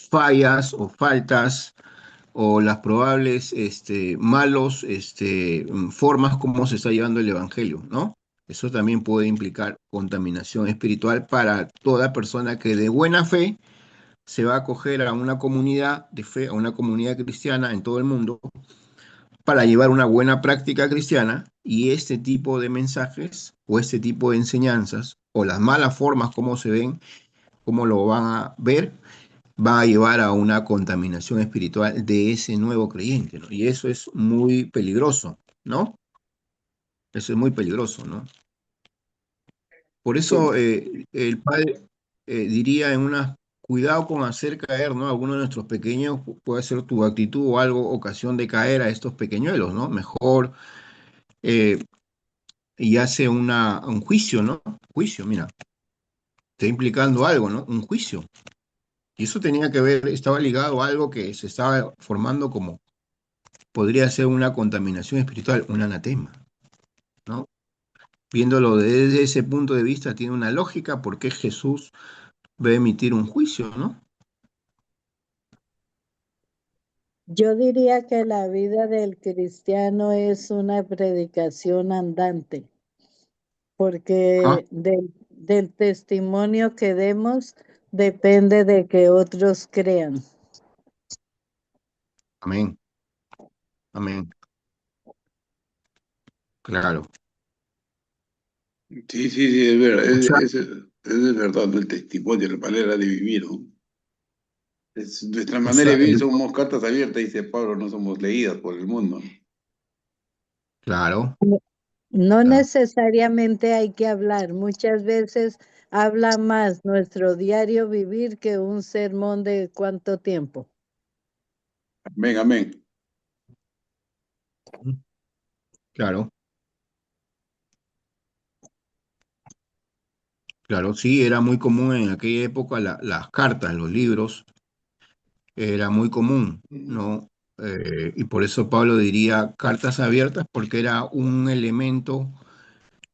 fallas o faltas o las probables malos formas como se está llevando el Evangelio, ¿no? Eso también puede implicar contaminación espiritual para toda persona que de buena fe se va a acoger a una comunidad de fe, a una comunidad cristiana en todo el mundo, para llevar una buena práctica cristiana y este tipo de mensajes o este tipo de enseñanzas o las malas formas como se ven, cómo lo van a ver, va a llevar a una contaminación espiritual de ese nuevo creyente, ¿no? Y eso es muy peligroso, ¿no? Eso es muy peligroso, ¿no? Por eso el padre diría en una, cuidado con hacer caer, ¿no? Algunos de nuestros pequeños, puede ser tu actitud o algo, ocasión de caer a estos pequeñuelos, ¿no? Mejor eh, y hace un juicio, ¿no? Juicio, mira, está implicando algo, ¿no? Un juicio. Y eso tenía que ver, estaba ligado a algo que se estaba formando como podría ser una contaminación espiritual, un anatema, ¿no? Viéndolo desde ese punto de vista, tiene una lógica porque Jesús va a emitir un juicio, ¿no? Yo diría que la vida del cristiano es una predicación andante, Ah, porque del testimonio que demos depende de que otros crean. amén, amén, claro. Sí, sí, sí, es verdad, O sea, es verdad, ¿no? El testimonio, la manera de vivir, ¿no? Nuestra o manera sea, de vivir somos cartas abiertas, dice Pablo, no somos leídas por el mundo, ¿no? claro, No claro. necesariamente hay que hablar, muchas veces habla más nuestro diario vivir que un sermón de cuánto tiempo. Amén, amén. Claro, claro, sí, era muy común en aquella época las cartas, los libros, era muy común, ¿no? Y por eso Pablo diría cartas abiertas, porque era un elemento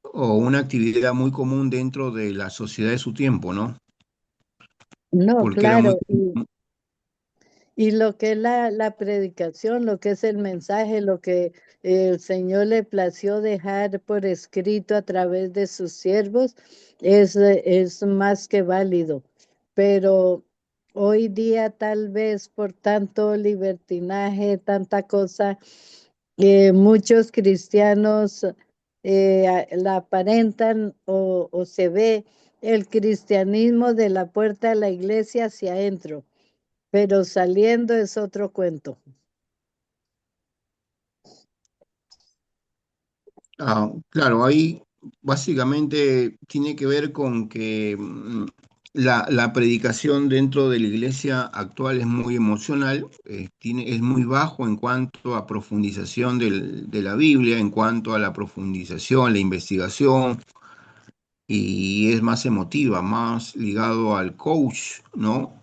o una actividad muy común dentro de la sociedad de su tiempo, ¿no? No, Porque era muy claro, y lo que es la predicación, lo que es el mensaje, lo que el Señor le plació dejar por escrito a través de sus siervos, es más que válido. Pero hoy día tal vez por tanto libertinaje, tanta cosa, muchos cristianos la aparentan o se ve el cristianismo de la puerta de la iglesia hacia adentro, pero saliendo es otro cuento. claro, ahí básicamente tiene que ver con que la predicación dentro de la iglesia actual es muy emocional, es muy bajo en cuanto a profundización de la Biblia, en cuanto a la profundización, la investigación, y es más emotiva, más ligado al coach, ¿no?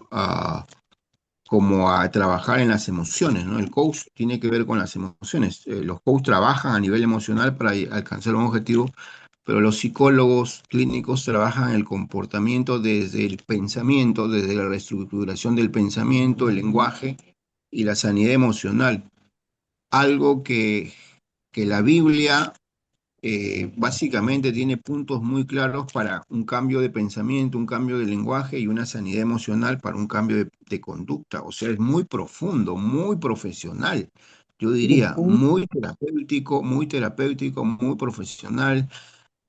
Como a trabajar en las emociones, ¿no? El coach tiene que ver con las emociones. Los coaches trabajan a nivel emocional para alcanzar un objetivo, pero los psicólogos clínicos trabajan el comportamiento desde el pensamiento, desde la reestructuración del pensamiento, el lenguaje y la sanidad emocional. Algo que la Biblia básicamente tiene puntos muy claros para un cambio de pensamiento, un cambio de lenguaje y una sanidad emocional para un cambio de conducta. O sea, es muy profundo, muy profesional. Yo diría, Ujú. muy terapéutico, muy profesional.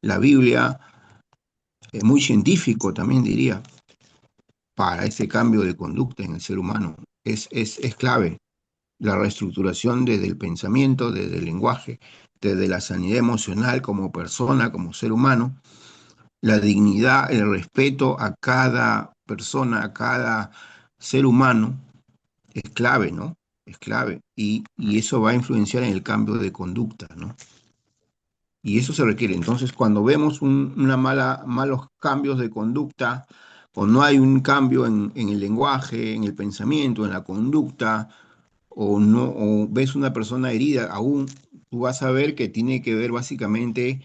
La Biblia, muy científico también diría, para ese cambio de conducta en el ser humano. Es clave la reestructuración desde el pensamiento, desde el lenguaje, desde la sanidad emocional como persona, como ser humano, la dignidad, el respeto a cada persona, a cada ser humano, es clave, ¿no? Es clave. Y eso va a influenciar en el cambio de conducta, ¿no? y eso se requiere. Entonces, cuando vemos malos cambios de conducta, o no hay un cambio en el lenguaje, en el pensamiento, en la conducta, o no, o ves una persona herida, aún tú vas a ver que tiene que ver básicamente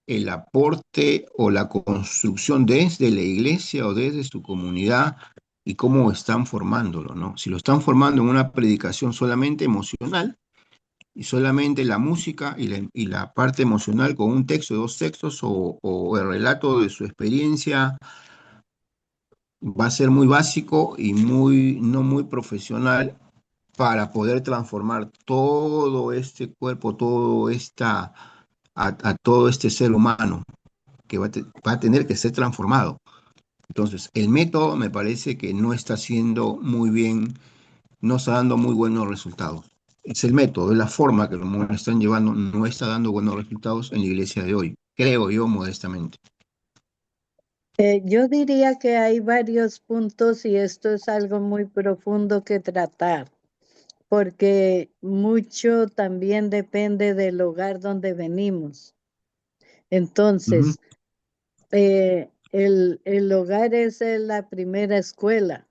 el aporte o la construcción desde la iglesia o desde su comunidad y cómo están formándolo, ¿no? Si lo están formando en una predicación solamente emocional y solamente la música y la parte emocional con un texto, dos textos o el relato de su experiencia, va a ser muy básico y no muy profesional para poder transformar todo este cuerpo, a todo este ser humano que va a tener que ser transformado. Entonces, el método me parece que no está haciendo muy bien, no está dando muy buenos resultados. Es el método, es la forma que lo están llevando, no está dando buenos resultados en la iglesia de hoy, creo yo modestamente. Yo diría que hay varios puntos y esto es algo muy profundo que tratar, porque mucho también depende del hogar donde venimos. Ujú. Entonces, el hogar es la primera escuela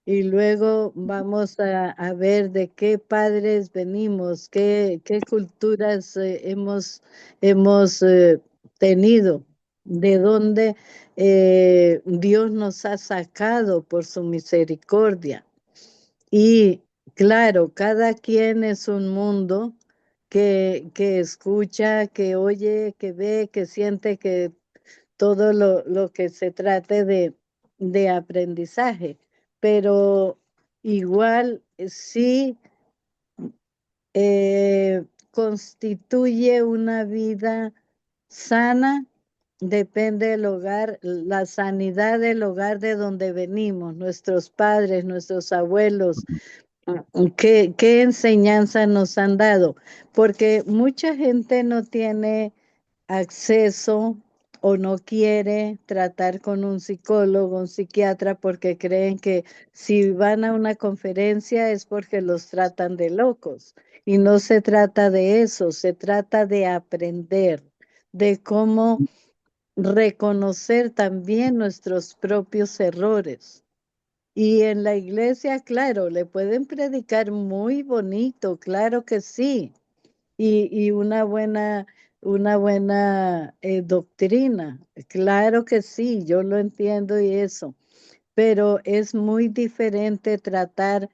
y luego vamos a ver de qué padres venimos, qué culturas hemos tenido, de dónde Dios nos ha sacado por su misericordia. Y claro, cada quien es un mundo que escucha, que oye, que ve, que siente, que todo lo que se trate de aprendizaje, pero igual sí constituye una vida sana, depende del hogar, la sanidad del hogar de donde venimos, nuestros padres, nuestros abuelos, qué enseñanza nos han dado, porque mucha gente no tiene acceso o no quiere tratar con un psicólogo, un psiquiatra, porque creen que si van a una conferencia es porque los tratan de locos. Y no se trata de eso, se trata de aprender, de cómo reconocer también nuestros propios errores. Y en la iglesia, claro, le pueden predicar muy bonito, claro que sí, y una buena doctrina. Claro que sí, yo lo entiendo y eso, pero es muy diferente tratar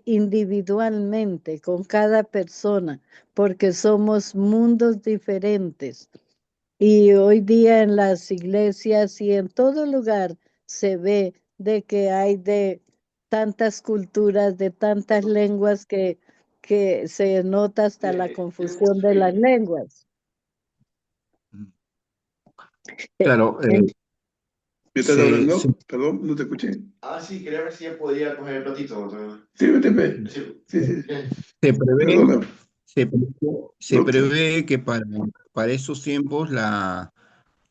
individualmente con cada persona, porque somos mundos diferentes. Y hoy día en las iglesias y en todo lugar se ve de que hay de tantas culturas, de tantas lenguas que se nota hasta la confusión de las lenguas. Eh, Claro, en- ¿Me estás se, se, hablando? Perdón, no te escuché. Ah, sí, quería ver si ya podía coger el platito. Sí, vete, ve. Sí. Sí, sí. se prevé, Perdona. se No, prevé que para estos tiempos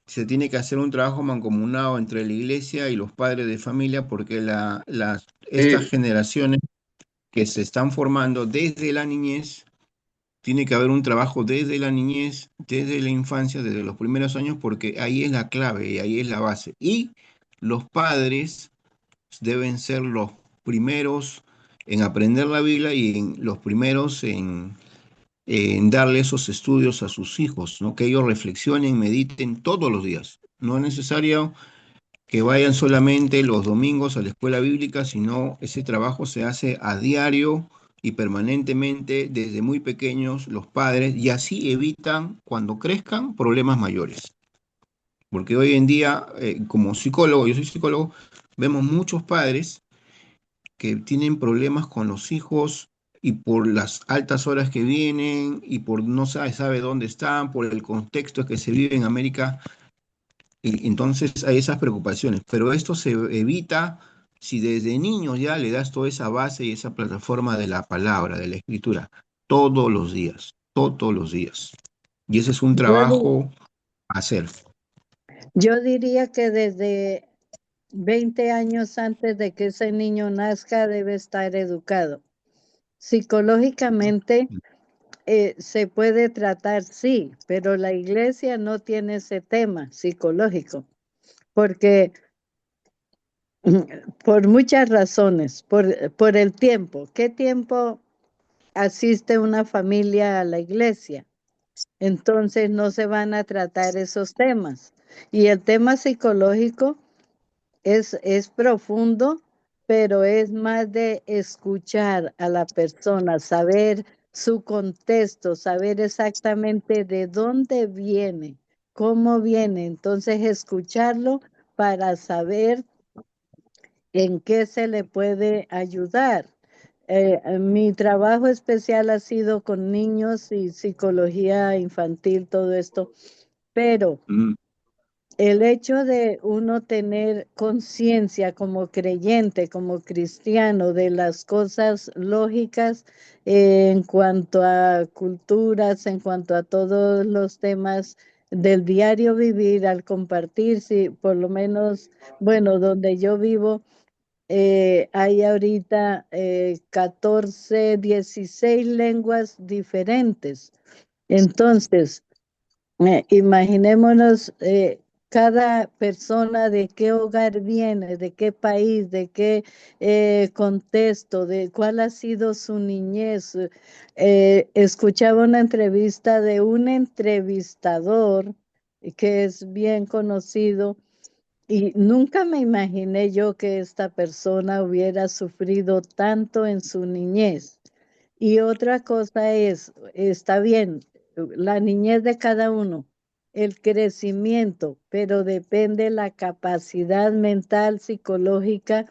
se tiene que hacer un trabajo mancomunado entre la iglesia y los padres de familia porque estas eh, generaciones que se están formando desde la niñez, tiene que haber un trabajo desde la niñez, desde la infancia, desde los primeros años, porque ahí es la clave y ahí es la base. Y los padres deben ser los primeros en aprender la Biblia y los primeros en darle esos estudios a sus hijos, ¿no? Que ellos reflexionen, mediten todos los días. No es necesario que vayan solamente los domingos a la escuela bíblica, sino ese trabajo se hace a diario y permanentemente desde muy pequeños los padres y así evitan cuando crezcan problemas mayores. Porque hoy en día, como psicólogo, yo soy psicólogo, vemos muchos padres que tienen problemas con los hijos y por las altas horas que vienen y por no sabe dónde están, por el contexto que se vive en América, y entonces hay esas preocupaciones, pero esto se evita si desde niños ya le das toda esa base y esa plataforma de la palabra, de la escritura, todos los días, todos los días. Y ese es un yo, trabajo a hacer. yo diría que desde 20 años antes de que ese niño nazca debe estar educado. Psicológicamente se puede tratar, sí, pero la iglesia no tiene ese tema psicológico, porque por muchas razones, por el tiempo. ¿Qué tiempo asiste una familia a la iglesia? Entonces no se van a tratar esos temas. Y el tema psicológico es profundo, pero es más de escuchar a la persona, saber su contexto, saber exactamente de dónde viene, cómo viene. Entonces escucharlo para saber en qué se le puede ayudar. Mi trabajo especial ha sido con niños y psicología infantil, todo esto, pero Mm. el hecho de uno tener conciencia como creyente, como cristiano, de las cosas lógicas en cuanto a culturas, en cuanto a todos los temas del diario vivir, al compartir, si por lo menos, bueno, donde yo vivo, hay ahorita 14, 16 lenguas diferentes. Entonces, imaginémonos cada persona de qué hogar viene, de qué país, de qué contexto, de cuál ha sido su niñez. Escuchaba una entrevista de un entrevistador que es bien conocido y nunca me imaginé yo que esta persona hubiera sufrido tanto en su niñez. Y otra cosa es, está bien, la niñez de cada uno, el crecimiento, pero depende la capacidad mental, psicológica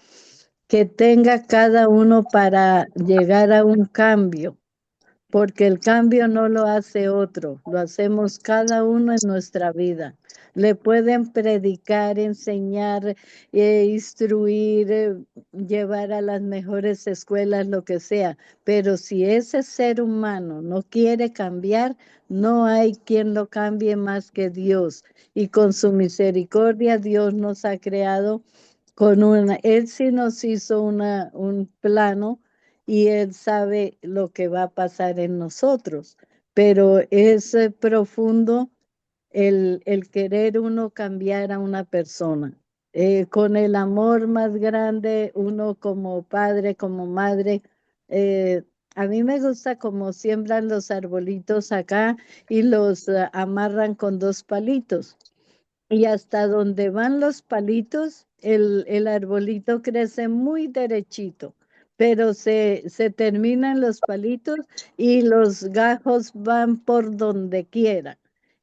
que tenga cada uno para llegar a un cambio, porque el cambio no lo hace otro, lo hacemos cada uno en nuestra vida. Le pueden predicar, enseñar, instruir, llevar a las mejores escuelas, lo que sea, pero si ese ser humano no quiere cambiar, no hay quien lo cambie más que Dios. Y con su misericordia, Dios nos ha creado con Él sí nos hizo un plano y Él sabe lo que va a pasar en nosotros, pero es profundo el querer uno cambiar a una persona. Con el amor más grande, uno como padre, como madre, eh, a mí me gusta como siembran los arbolitos acá y los amarran con dos palitos. Y hasta donde van los palitos, el arbolito crece muy derechito, pero se terminan los palitos y los gajos van por donde quiera.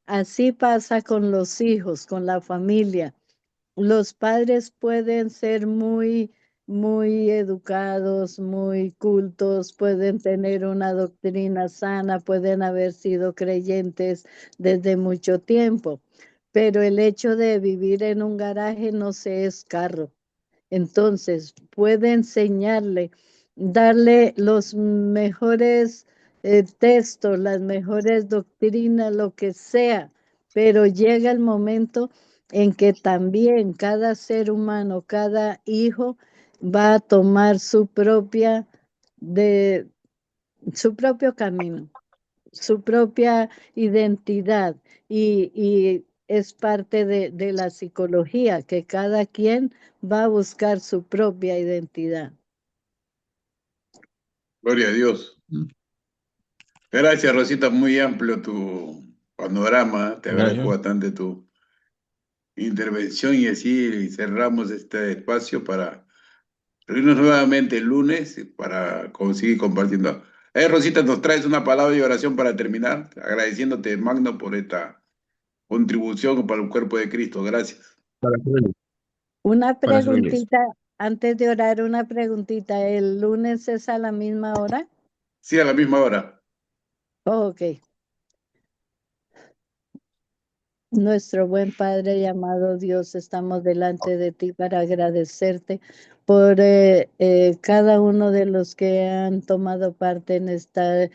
Así pasa con los hijos, con la familia. Los padres pueden ser muy educados, muy cultos, pueden tener una doctrina sana, pueden haber sido creyentes desde mucho tiempo, pero el hecho de vivir en un garaje no se es carro. Entonces, puede enseñarle, darle los mejores textos, las mejores doctrinas, lo que sea, pero llega el momento en que también cada ser humano, cada hijo va a tomar de, su propio camino, su propia identidad y es parte de la psicología, que cada quien va a buscar su propia identidad. Gloria a Dios. Mm. Gracias, Rosita, muy amplio tu panorama. Te agradezco Gracias. bastante tu intervención y así cerramos este espacio para reunirnos nuevamente el lunes para seguir compartiendo. Rosita, nos traes una palabra de oración para terminar, agradeciéndote, Magno, por esta contribución para el cuerpo de Cristo. Gracias. Para servirles. Una Para servirles. preguntita, antes de orar, una preguntita. ¿El lunes es a la misma hora? Sí, a la misma hora. Oh, ok. Nuestro buen Padre y amado Dios, estamos delante de ti para agradecerte por cada uno de los que han tomado parte en esta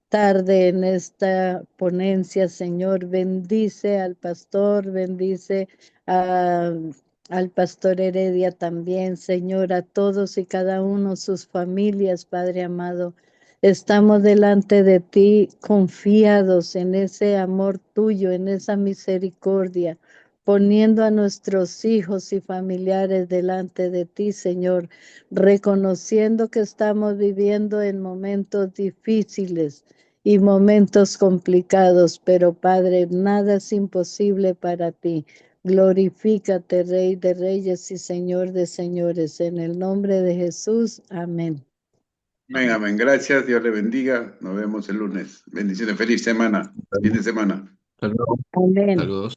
tarde, en esta ponencia. Señor, bendice al pastor, bendice al pastor Heredia también, Señor, a todos y cada uno, sus familias, Padre amado. Estamos delante de ti confiados en ese amor tuyo, en esa misericordia, poniendo a nuestros hijos y familiares delante de ti, Señor, reconociendo que estamos viviendo en momentos difíciles y momentos complicados, pero Padre, nada es imposible para ti. Glorifícate, Rey de Reyes y Señor de Señores, en el nombre de Jesús. Amén. Amén, amén. Gracias, Dios le bendiga. Nos vemos el lunes. Bendiciones, feliz semana, fin de semana. Saludos. Amén. Saludos.